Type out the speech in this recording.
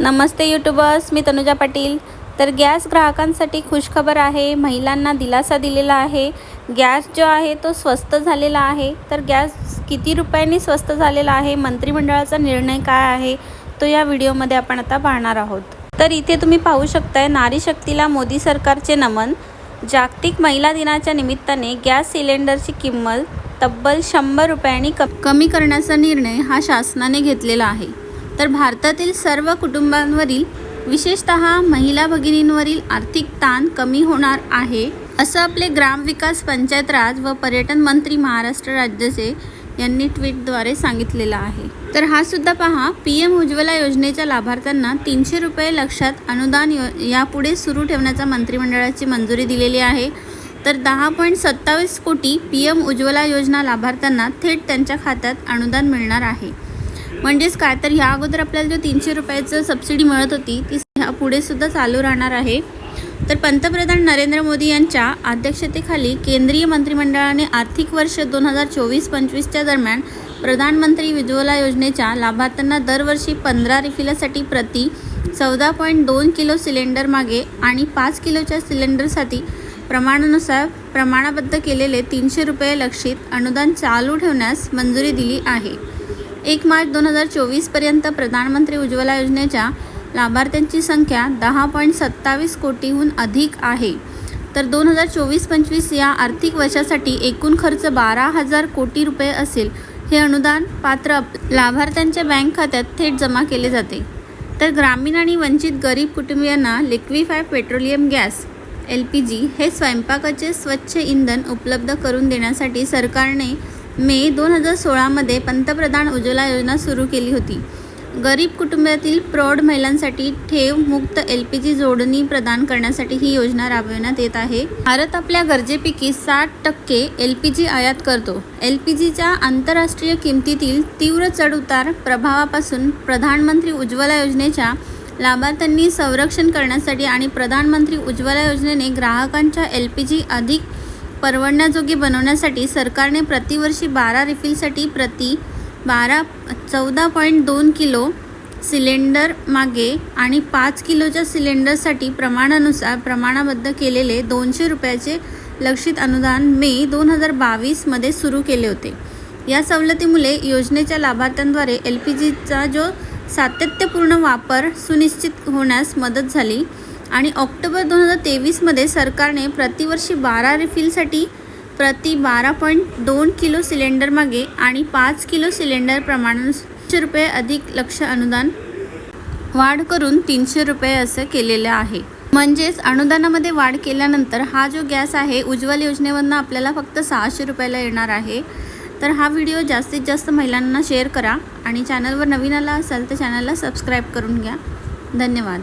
नमस्ते YouTubers, मी तनुजा पाटील। तर gas ग्राहकांसाठी खुशखबर आहे। महिलांना दिलासा दिलेला आहे। गॅस जो आहे तो स्वस्त झालेला आहे। तर गॅस किती रुपयांनी स्वस्त झालेला आहे, मंत्रिमंडळाचा निर्णय काय आहे, तो या व्हिडिओमध्ये आपण आता पाहणार आहोत। तर इथे तुम्ही पाहू शकताय, नारी शक्तीला मोदी सरकारचे नमन। जागतिक महिला दिनाच्या निमित्ताने गॅस सिलेंडरची किंमत तब्बल 100 रुपयांनी कमी करण्याचा निर्णय हा शासनाने घेतलेला आहे। तर भारतातील सर्व कुटुंबांवरील, विशेषतः महिला भगिनींवरील आर्थिक ताण कमी होणार आहे, असं आपले ग्रामविकास, पंचायत राज व पर्यटन मंत्री महाराष्ट्र राज्याचे यांनी ट्विटद्वारे सांगितलेलं आहे। तर हा सुद्धा पहा, PM उज्ज्वला योजनेच्या लाभार्थ्यांना 300 रुपये लक्षात अनुदान यापुढे सुरू ठेवण्याचा मंत्रिमंडळाची मंजुरी दिलेली आहे। तर 10.27 कोटी PM उज्ज्वला योजना लाभार्थ्यांना थेट त्यांच्या खात्यात अनुदान मिळणार आहे। म्हणजेच काय, तर ह्या अगोदर आपल्याला जो 300 रुपयाचं सबसिडी मिळत होती ती पुढे सुद्धा चालू राहणार आहे। तर पंतप्रधान नरेंद्र मोदी यांच्या अध्यक्षतेखाली केंद्रीय मंत्रिमंडळाने आर्थिक वर्ष 2024-25च्या दरम्यान प्रधानमंत्री उज्ज्वला योजनेच्या लाभार्थ्यांना दरवर्षी 15 रिफिलसाठी प्रति 14.2 किलो सिलेंडर मागे आणि 5 किलोच्या सिलेंडरसाठी प्रमाणानुसार प्रमाणबद्ध केलेले 300 रुपये लक्षित अनुदान चालू ठेवण्यास मंजुरी दिली आहे। 1 मार्च 2024 पर्यंत प्रधानमंत्री उज्ज्वला योजनेच्या लाभार्थ्यांची संख्या 10.27 कोटीहून अधिक आहे। तर 2024-25 या आर्थिक वर्षासाठी एकूण खर्च 12,000 कोटी रुपये असेल। हे अनुदान पात्र लाभार्थ्यांच्या बँक खात्यात थेट जमा केले जाते। तर ग्रामीण आणि वंचित गरीब कुटुंबियांना लिक्विफाईड पेट्रोलियम गॅस LPG हे स्वयंपाकाचे स्वच्छ इंधन उपलब्ध करून देण्यासाठी सरकारने मे 2016 मध्ये पंतप्रधान उज्ज्वला योजना सुरू केली होती। गरीब कुटुंबातील प्रौढ महिलांसाठी ठेव मुक्त LPG जोडणी प्रदान करण्यासाठी ही योजना राबविण्यात येत आहे। भारत आपल्या गरजेपैकी 60% LPG आयात करतो। LPGच्या आंतरराष्ट्रीय किमतीतील तीव्र चढउतार प्रभावापासून प्रधानमंत्री उज्ज्वला योजनेच्या लाभार्थ्यांनी संरक्षण करण्यासाठी आणि प्रधानमंत्री उज्ज्वला योजनेने ग्राहकांच्या LPG अधिक परवडण्याजोगे बनवण्यासाठी सरकारने प्रतिवर्षी 12 रिफिलसाठी प्रति 14.2 किलो सिलेंडर मागे आणि 5 किलोच्या सिलेंडरसाठी प्रमाणानुसार प्रमाणबद्ध केलेले 200 रुपयाचे लक्षित अनुदान मे 2022 मध्ये सुरू केले होते। या सवलतीमुळे योजनेच्या लाभार्थ्यांद्वारे LPGचा जो सातत्यपूर्ण वापर सुनिश्चित होण्यास मदत झाली आणि ऑक्टोबर 2023 मध्ये सरकारने प्रतिवर्षी 12 रिफिलसाठी प्रति 12.2 किलो सिलेंडर मागे आणि 5 किलो सिलेंडर प्रमाणानुसार रुपये अधिक लक्ष अनुदान वाढ करून 300 रुपये असं केलेलं आहे। म्हणजेच अनुदानामध्ये वाढ केल्यानंतर हा जो गॅस आहे उज्ज्वल योजनेमधून आपल्याला फक्त 600 रुपयाला येणार आहे। तर हा व्हिडिओ जास्तीत जास्त महिलांना शेअर करा आणि चॅनलवर नवीन आला असाल तर चॅनलला सबस्क्राईब करून घ्या। धन्यवाद।